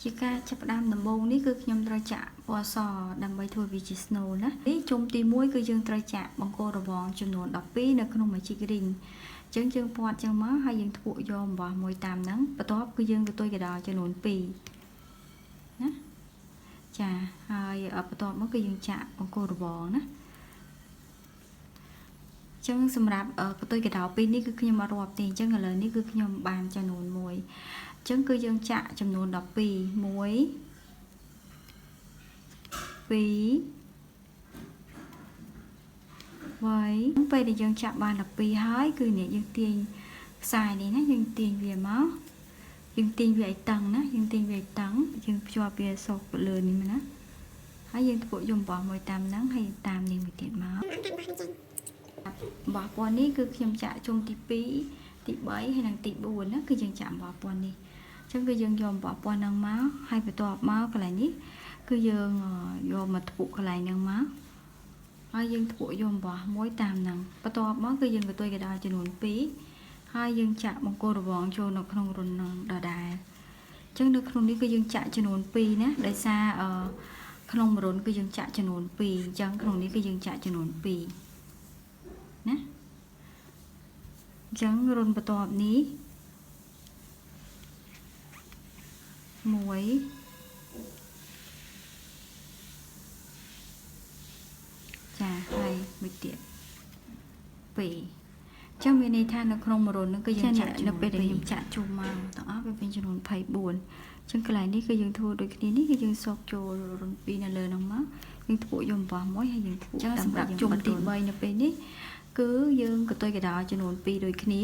ជាការចាប់ផ្ដើមដំបូងនេះគឺខ្ញុំត្រូវចាក់ពណ៌សដើម្បីធ្វើវាជា snow ណានេះជុំទី1គឺយើងត្រូវចាក់បង្គោលរបងចំនួន12នៅក្នុង Magic Ring អញ្ចឹងយើងពណ៌ចឹងមកហើយយើងធ្វើយកអំបោះមួយតាមហ្នឹងបន្ទាប់គឺយើងទទួលកដោចំនួន2ណាចាហើយបន្ទាប់មកគឺយើងចាក់បង្គោលរបងណាចឹងសម្រាប់កតុយកដោ2នេះគឺខ្ញុំអត់រាប់ទេអញ្ចឹងឥឡូវនេះគឺខ្ញុំបានចំនួន1អញ្ចឹងគឺយើងចាក់ចំនួន12 1 2 3 4 5 6 7 8 9 10ពេលដែលយើងចាក់បាន12ហើយគឺនេះយើងទាញខ្សែនេះណាយើងទាញវាមកយើងទាញវាឲ្យតឹងណាយើងទាញវាឲ្យតឹងយើងភ្ជាប់វាសោកលើនេះណាហើយយើងធ្វើយំបោះមួយតាមហ្នឹងហើយតាមនេះមួយទៀតមកបោះពណ៌នេះគឺខ្ញុំចាក់ជុំទី2ទី3ហើយនិងទី4ណាគឺយើងចាក់បោះពណ៌នេះអញ្ចឹងគឺយើងយកបោះពណ៌ហ្នឹងមកហើយបន្ទាប់មកកន្លែងនេះគឺយើងយកមកធ្វើកន្លែងហ្នឹងមកហើយយើងធ្វើយកបោះមួយតាមហ្នឹងបន្ទាប់មកគឺយើងកតុយកដោចំនួន2ហើយយើងចាក់បង្គោលរបងចូលនៅក្នុងរុនហ្នឹងដដែលអញ្ចឹងនៅក្នុងនេះគឺយើងចាក់ចំនួន2ណាដោយសារក្នុងរុនគឺយើងចាក់ចំនួន2អញ្ចឹងក្នុងនេះគឺយើងចាក់ចំនួន2ណាអញ្ចឹងរុនបន្ទាប់នេះ1ចាហើយមួយទៀត2ចឹងមានន័យថានៅក្នុងមួយរុនហ្នឹងគឺយើងចាក់នៅពេលដែលខ្ញុំចាក់ជុំមកទាំងអស់វាเป็นចំនួន24ចឹងកន្លែងនេះគឺយើងធ្វើដូចគ្នានេះគឺយើងសកចូលរុន2នៅលើហ្នឹងមកយើងធ្វើយកអំបោះមួយហើយយើងធ្វើសម្រាប់ជុំទី3នៅពេលនេះគឺយើងកតុយកដោចំនួន2ដូចគ្នា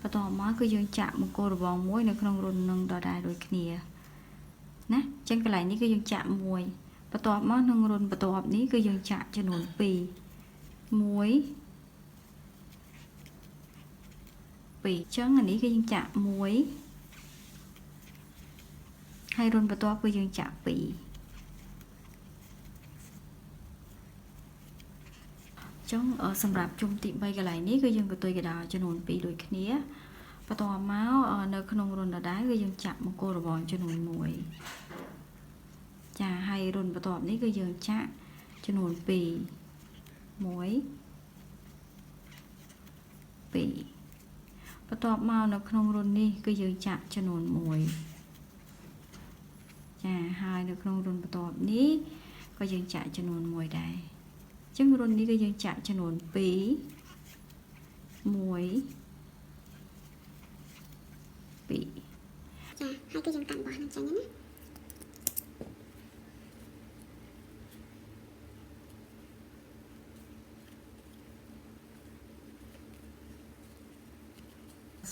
បន្ទាប់មកគឺយើងចាក់បង្គោលរបងមួយនៅក្នុងរុននឹងដដែលដូចគ្នាណាអញ្ចឹងកន្លែងនេះគឺយើងចាក់មួយបន្ទាប់មកក្នុងរុនបន្ទាប់នេះគឺយើងចាក់ចំនួន2 1 2អញ្ចឹងអានេះគឺយើងចាក់1ហើយរុនបន្ទាប់គឺយើងចាក់2ចឹងសម្រាប់ជុំទី3កន្លែងនេះគឺយើងកតុយកដោចំនួន2ដូចគ្នាបន្ទាប់មកនៅក្នុងរុនដដែលគឺយើងចាក់បង្គោលរបងចំនួន1ចាហើយរុនបន្ទាប់នេះគឺយើងចាក់ចំនួន2 1 2បន្ទាប់មកនៅក្នុងរុននេះគឺយើងចាក់ចំនួន1ចាហើយនៅក្នុងរុនបន្ទាប់នេះក៏យើងចាក់ចំនួន1ដែរចឹងរុននេះគឺយើងចាក់ចំនួន2 1 2ចាហើយគឺយើងកាន់បោះនឹងចឹងណា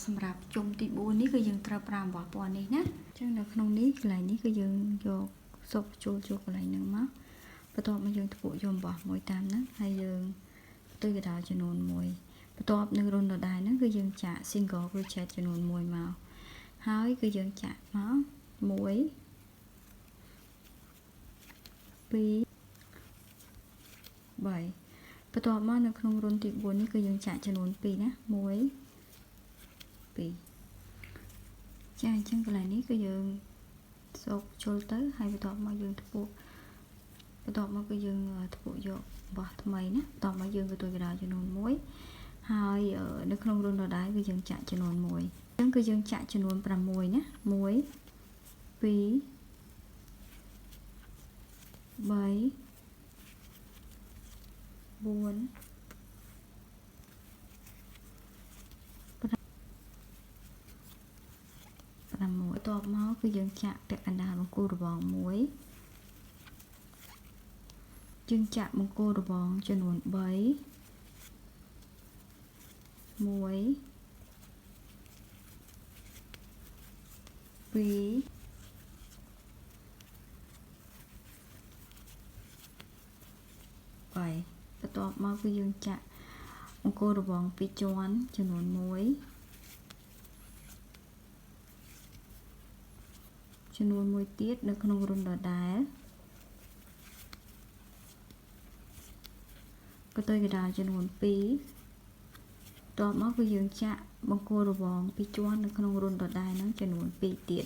សម្រាប់ជុំទី4នេះគឺយើងត្រូវប្រើអំបោះពណ៌នេះណាអញ្ចឹងនៅក្នុងនេះកន្លែងនេះគឺយើងយកសុបចូលកន្លែងហ្នឹងមកបន្ទាប់មកយើងធ្វើយកអំបោះមួយតាមហ្នឹងហើយយើងផ្ទុយកដោចំនួន1បន្ទាប់នឹងរុនដដែលហ្នឹងគឺយើងចាក់ single crochet ចំនួន1មកហើយគឺយើងចាក់មក1 2 3បន្ទាប់មកនៅក្នុងរុនទី4នេះគឺយើងចាក់ចំនួន2ណា1 2ចាអញ្ចឹងកន្លែងនេះគឺយើងសោកចូលទៅហើយបន្ទាប់មកយើងធ្វើបន្ទាប់មកគឺយើងធ្វើយកបោះថ្មីណាបន្ទាប់មកយើងក៏ទួយកដោចំនួន1ហើយនៅក្នុងរុនដដែលគឺយើងចាក់ចំនួន1អញ្ចឹងគឺយើងចាក់ចំនួន6ណា1 2 3 4 5 6 7 8 9 10បន្ទាប់មកគឺយើងចាក់ពាក់កណ្ដាលបង្គោលរបងមួយយើងចាក់បង្គោលរបងចំនួន3 1 2 3 4 5 6 7 8 9 10បន្ទាប់មកគឺយើងចាក់បង្គោលរបង2ជាន់ចំនួន1ចំនួន1ទៀតនៅក្នុងរុនដដែលកតុយកដោចំនួន2បន្ទាប់មកគឺយើងចាក់បង្គោលរបង2ជាន់នៅក្នុងរុនដដែលហ្នឹងចំនួន2ទៀត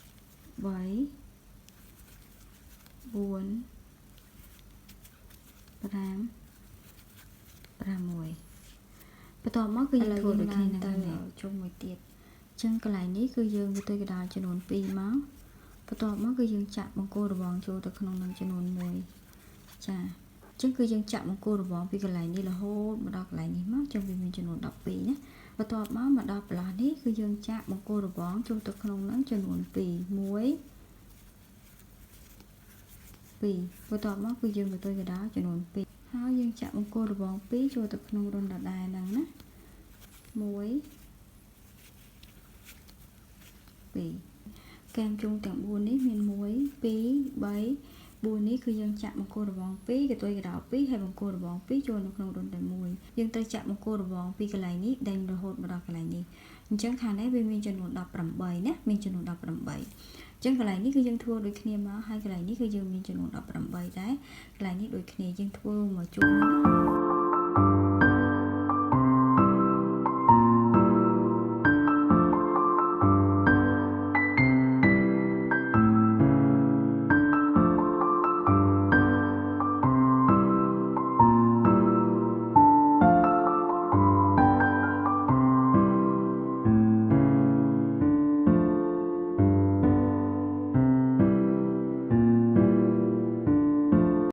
7 4 5 6 បន្ទាប់មកគឺយើងធ្វើដូចគ្នាទៅជុំមួយទៀតអញ្ចឹងកន្លែងនេះគឺយើងវាទៅកណ្ដាលចំនួន2មកបន្ទាប់មកគឺយើងចាក់បង្គោលរបងចូលទៅក្នុងនឹងចំនួន1ចាអញ្ចឹងគឺយើងចាក់បង្គោលរបងពីកន្លែងនេះរហូតមកដល់កន្លែងនេះមកចុះវាមានចំនួន12ណាបន្ទាប់មកដល់បន្លោះនេះគឺយើងចាក់បង្គោលរបងចូលទៅក្នុងនឹងចំនួន2 1 2បន្ទាប់មកគឺយើងទៅកណ្ដាលចំនួន2ហើយយើងចាក់បង្គោលរបង2ចូលទៅក្នុងរន្ធដដែលហ្នឹងណា1 2កែមជុំទាំង4នេះមាន1 2 3 4នេះគឺយើងចាក់បង្គោលរបង2កតុយកដោ2ហើយបង្គោលរបង2ចូលនៅក្នុងរន្ធតែ1យើងត្រូវចាក់បង្គោលរបងពីកន្លែងនេះដេញរហូតមកដល់កន្លែងនេះអញ្ចឹងខាងនេះវាមានចំនួន18ណាមានចំនួន18អញ្ចឹងកន្លែងនេះគឺយើងធ្វើដូចគ្នាមកហើយកន្លែងនេះគឺយើងមានចំនួន18ដែរកន្លែងនេះដូចគ្នាយើងធ្វើមកជួប